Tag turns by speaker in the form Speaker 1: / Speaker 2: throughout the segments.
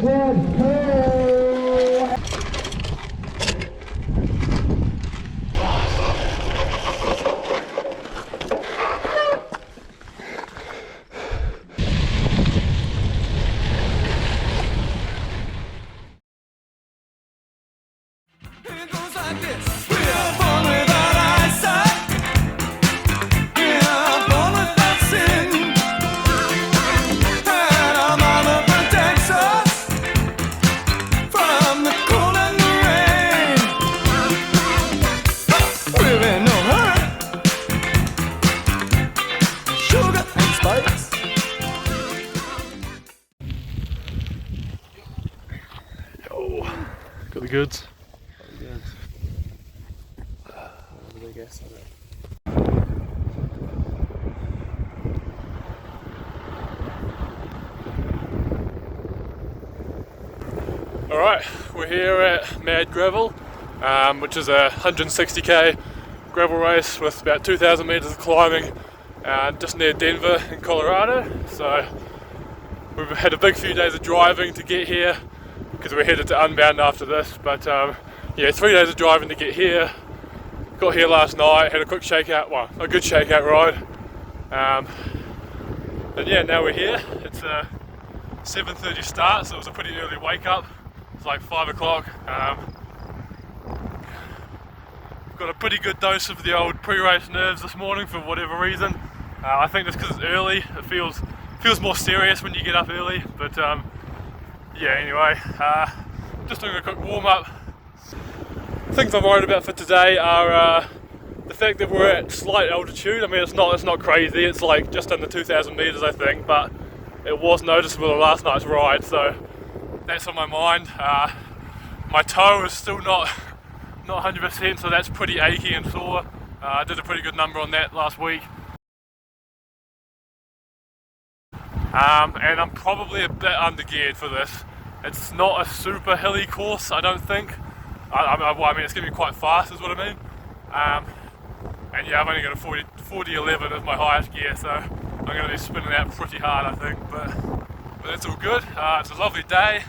Speaker 1: 1, 2.
Speaker 2: Got the goods. Alright, we're here at Mad Gravel, which is a 160k gravel race with about 2,000 meters of climbing just near Denver in Colorado. So we've had a big few days of driving to get here because we're headed to Unbound after this, but yeah, 3 days of driving to get here. Got here last night, had a quick shakeout, well, a good shakeout ride, and yeah, now we're here. It's a 7:30 start, so it was a pretty early wake up. It's like 5 o'clock. Got a pretty good dose of the old pre-race nerves this morning for whatever reason. I think just because it's early, it feels more serious when you get up early, but yeah, anyway, just doing a quick warm-up. Things I'm worried about for today are the fact that we're at slight altitude. I mean, it's not crazy, it's like just under 2,000 meters I think, but it was noticeable in last night's ride, so that's on my mind. My toe is still not 100%, so that's pretty achy and sore. I did a pretty good number on that last week. And I'm probably a bit undergeared for this. It's not a super hilly course, I don't think. I mean, it's going to be quite fast is what I mean. And yeah, I've only got a 40-11 as my highest gear, so I'm going to be spinning out pretty hard I think, but that's all good. It's a lovely day.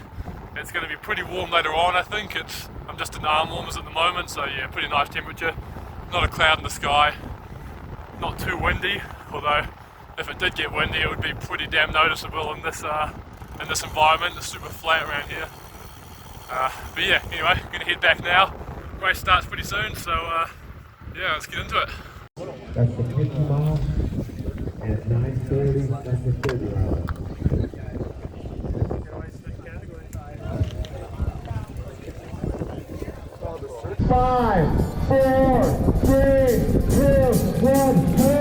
Speaker 2: It's going to be pretty warm later on I think. I'm just in arm warmers at the moment, so yeah, pretty nice temperature. Not a cloud in the sky. Not too windy, although if it did get windy it would be pretty damn noticeable in this environment. It's super flat around here. But yeah, anyway, I'm going to head back now. Race starts pretty soon, so yeah, let's get into it.
Speaker 1: That's the 50 mile, and at 9:30, that's the 30 mile. 5, 4, 3, 2, 1, go!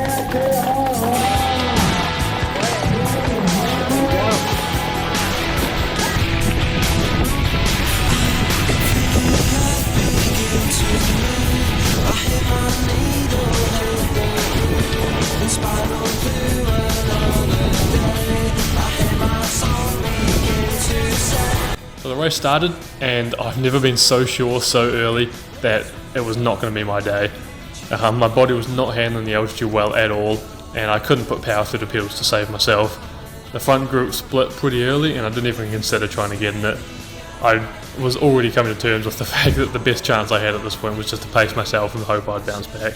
Speaker 1: And they are on!
Speaker 2: So the race started, and I've never been so sure so early that it was not going to be my day. My body was not handling the altitude well at all, and I couldn't put power through the pedals to save myself. The front group split pretty early, and I didn't even consider trying to get in it. I was already coming to terms with the fact that the best chance I had at this point was just to pace myself and hope I'd bounce back.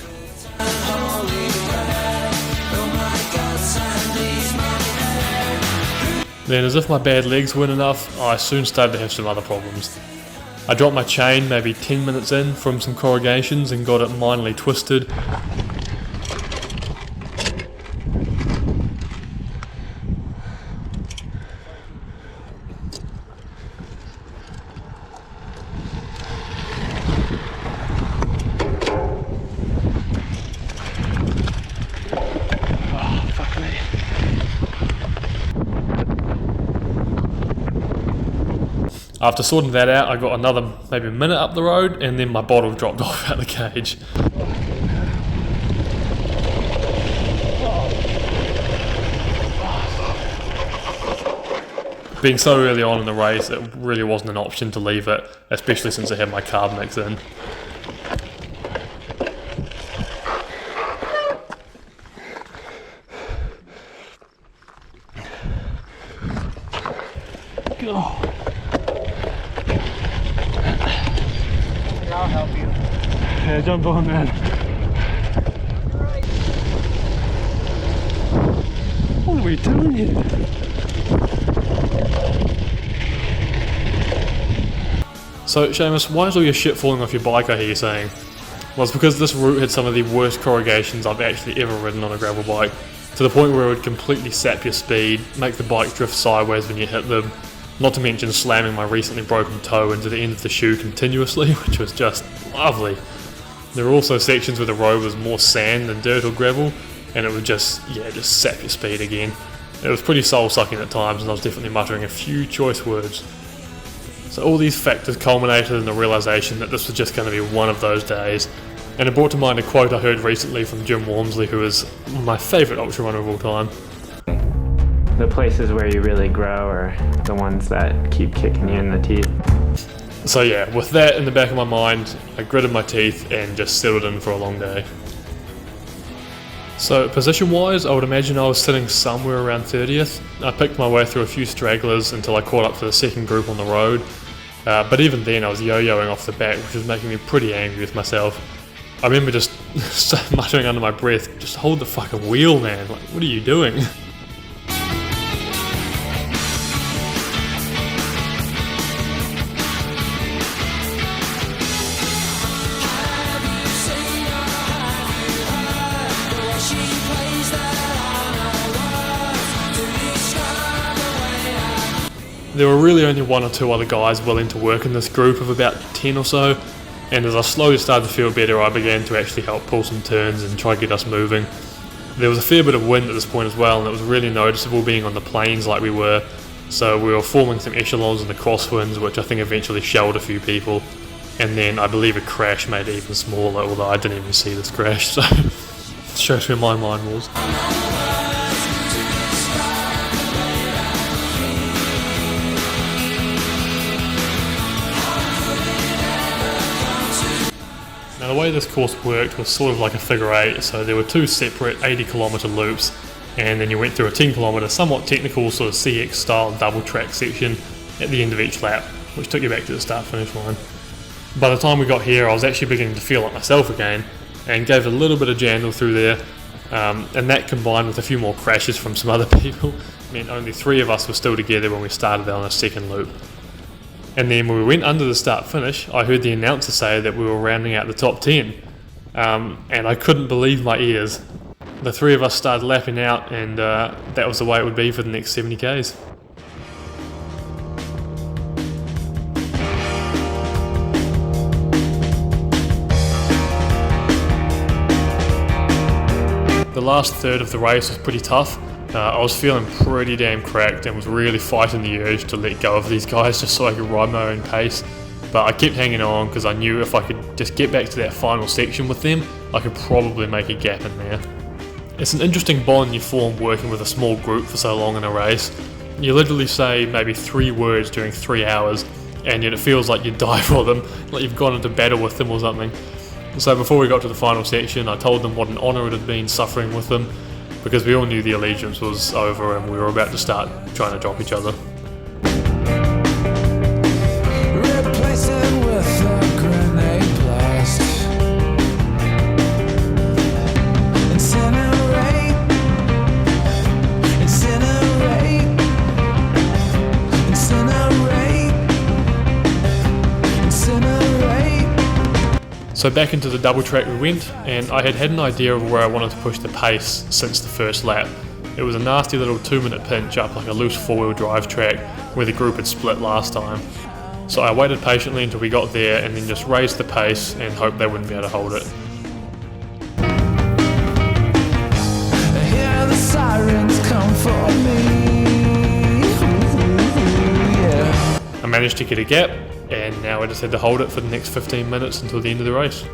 Speaker 2: Then, as if my bad legs weren't enough, I soon started to have some other problems. I dropped my chain maybe 10 minutes in from some corrugations and got it minorly twisted. After sorting that out, I got another maybe a minute up the road, and then my bottle dropped off out the cage. Being so early on in the race, it really wasn't an option to leave it, especially since I had my carb mix in. go.
Speaker 3: I'll help you.
Speaker 2: Yeah, jump on, man. What are we doing here? So, Seamus, why is all your shit falling off your bike, I hear you saying? Well, it's because this route had some of the worst corrugations I've actually ever ridden on a gravel bike, to the point where it would completely sap your speed, make the bike drift sideways when you hit them, not to mention slamming my recently broken toe into the end of the shoe continuously, which was just lovely. There were also sections where the road was more sand than dirt or gravel, and it would just sap your speed again. It was pretty soul-sucking at times, and I was definitely muttering a few choice words. So all these factors culminated in the realisation that this was just going to be one of those days, and it brought to mind a quote I heard recently from Jim Walmsley, who is my favourite ultra runner of all time.
Speaker 3: The places where you really grow are the ones that keep kicking you in the teeth.
Speaker 2: So yeah, with that in the back of my mind, I gritted my teeth and just settled in for a long day. So position-wise, I would imagine I was sitting somewhere around 30th. I picked my way through a few stragglers until I caught up to the second group on the road. But even then I was yo-yoing off the back, which was making me pretty angry with myself. I remember just muttering under my breath, just hold the fucking wheel, man, like, what are you doing? There were really only one or two other guys willing to work in this group of about 10 or so, and as I slowly started to feel better, I began to actually help pull some turns and try to get us moving. There was a fair bit of wind at this point as well, and it was really noticeable being on the plains like we were, so we were forming some echelons in the crosswinds, which I think eventually shelled a few people, and then I believe a crash made it even smaller, although I didn't even see this crash, so it shows where my mind was. Now the way this course worked was sort of like a figure eight, so there were two separate 80-kilometre loops, and then you went through a 10-kilometre, somewhat technical sort of CX style double track section at the end of each lap, which took you back to the start finish line. By the time we got here, I was actually beginning to feel like myself again, and gave a little bit of jandle through there, and that combined with a few more crashes from some other people meant only 3 of us were still together when we started on a second loop. And then when we went under the start finish, I heard the announcer say that we were rounding out the top 10. And I couldn't believe my ears. The 3 of us started lapping out, and that was the way it would be for the next 70 Ks. The last third of the race was pretty tough. I was feeling pretty damn cracked and was really fighting the urge to let go of these guys just so I could ride my own pace. But I kept hanging on because I knew if I could just get back to that final section with them, I could probably make a gap in there. It's an interesting bond you form working with a small group for so long in a race. You literally say maybe 3 words during 3 hours, and yet it feels like you die for them, like you've gone into battle with them or something. So before we got to the final section, I told them what an honour it had been suffering with them, because we all knew the allegiance was over and we were about to start trying to drop each other. So back into the double track we went, and I had an idea of where I wanted to push the pace since the first lap. It was a nasty little 2-minute pinch up like a loose 4-wheel drive track where the group had split last time. So I waited patiently until we got there and then just raised the pace and hoped they wouldn't be able to hold it.
Speaker 4: I hear the sirens come for me. Ooh, yeah.
Speaker 2: I managed to get a gap, and now I just had to hold it for the next 15 minutes until the end of the race.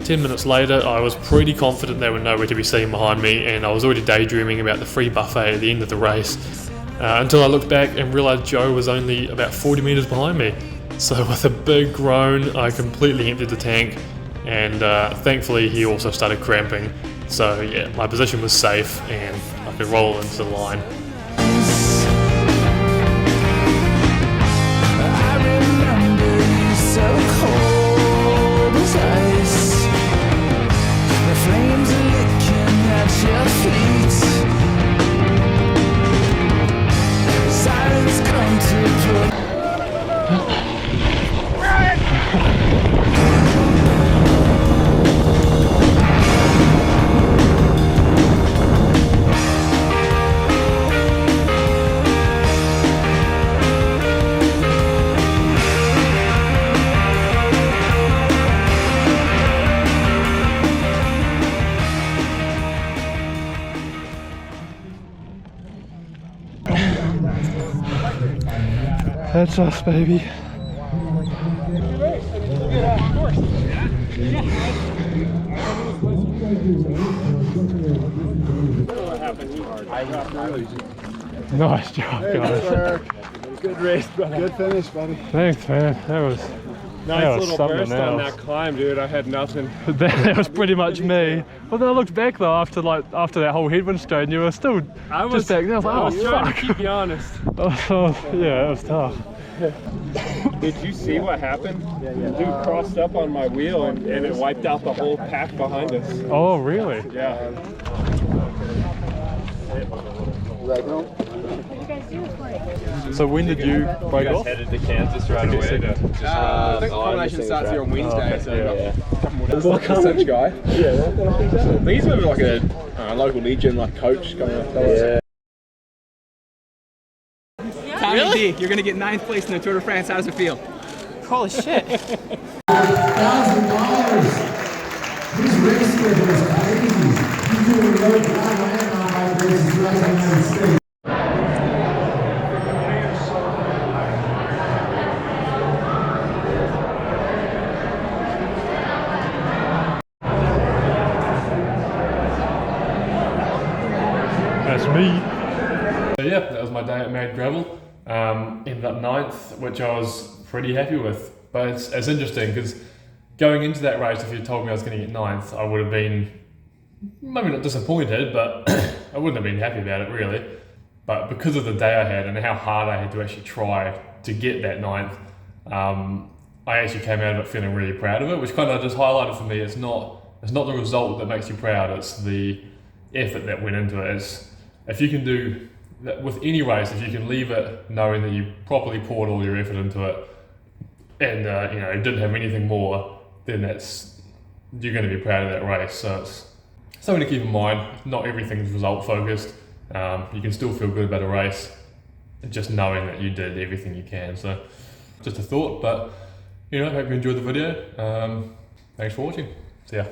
Speaker 2: 10 minutes later, I was pretty confident they were nowhere to be seen behind me, and I was already daydreaming about the free buffet at the end of the race, until I looked back and realised Joe was only about 40 metres behind me. So with a big groan, I completely emptied the tank, and thankfully he also started cramping. So yeah, my position was safe and I could roll into the line.
Speaker 4: I remember you so cold as ice. The flames are licking at your feet. Silence come to put.
Speaker 2: That's us, baby. Nice job, guys.
Speaker 5: Good race, buddy. Good finish, buddy.
Speaker 2: Thanks, man. That was
Speaker 5: Nice little
Speaker 2: something
Speaker 5: burst on
Speaker 2: else.
Speaker 5: that climb, dude. I had nothing.
Speaker 2: That was pretty much me. But then I looked back though after that whole headwind strain, you were still just back there. I was like,
Speaker 5: I was trying
Speaker 2: fuck.
Speaker 5: to keep you honest.
Speaker 2: Yeah, it was tough.
Speaker 5: Did you see what happened? Dude crossed up on my wheel and it wiped out the whole pack behind us.
Speaker 2: Oh, really?
Speaker 5: Yeah.
Speaker 2: So when did you break off?
Speaker 6: Headed to Kansas right away to just
Speaker 7: I think the combination starts here on Wednesday, so a couple more days. Such guy. Yeah, I think he's maybe like a local legend, like coach coming up. Yeah. Tommy D, you're gonna get 9th place in the Tour de France. How does it feel?
Speaker 3: Holy shit.
Speaker 1: $1,000. These race schedules are crazy. You do a road drive and non-bike races throughout the United States.
Speaker 2: That's me. So yeah, that was my day at Mad Gravel. Ended up 9th, which I was pretty happy with. But it's interesting because going into that race, if you told me I was going to get 9th, I would have been maybe not disappointed, but I wouldn't have been happy about it really. But because of the day I had and how hard I had to actually try to get that 9th, I actually came out of it feeling really proud of it, which kind of just highlighted for me it's not the result that makes you proud, it's the effort that went into it. If you can do that with any race, if you can leave it knowing that you properly poured all your effort into it and you didn't have anything more, then you're going to be proud of that race. So it's something to keep in mind. Not everything's result focused. You can still feel good about a race, just knowing that you did everything you can. So just a thought, but hope you enjoyed the video. Thanks for watching. See ya.